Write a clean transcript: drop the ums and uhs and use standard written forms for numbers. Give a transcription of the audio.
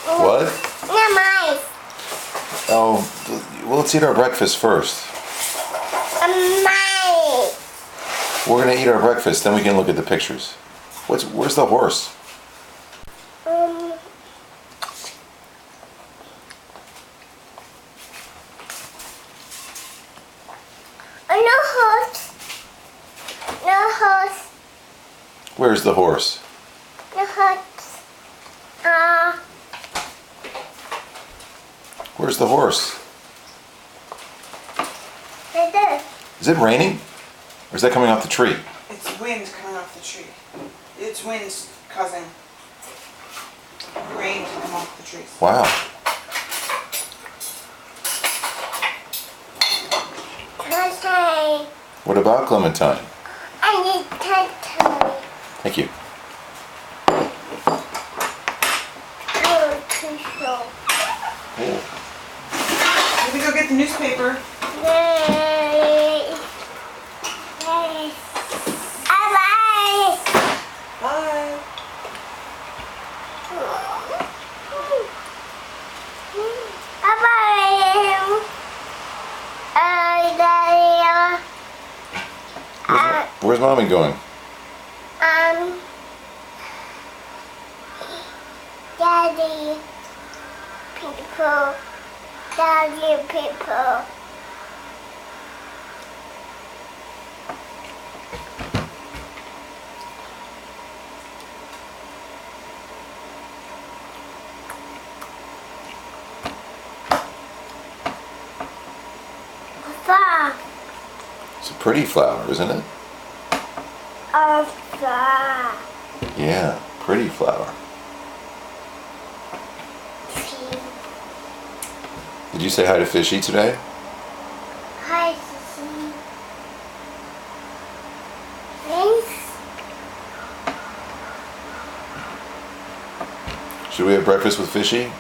What? No, mice. Oh, well, let's eat our breakfast first. Mice. We're gonna eat our breakfast, then we can look at the pictures. Where's the horse? No horse. No horse. Where's the horse? No horse. Where's the horse? Right there. Is it raining? Or is that coming off the tree? It's wind coming off the tree. It's wind causing rain to come off the trees. Wow. Clementine. What about Clementine? I need Clementine. Thank you. Oh, tissue. Oh. Let me go get the newspaper. Yay. Yay. Bye. Bye. Bye. Daddy. Where's Mommy going? Daddy. People. Daddy people. Flower. It's a pretty flower, isn't it? A flower. Yeah, pretty flower. Did you say hi to Fishy today? Hi, Sissy. Thanks. Should we have breakfast with Fishy?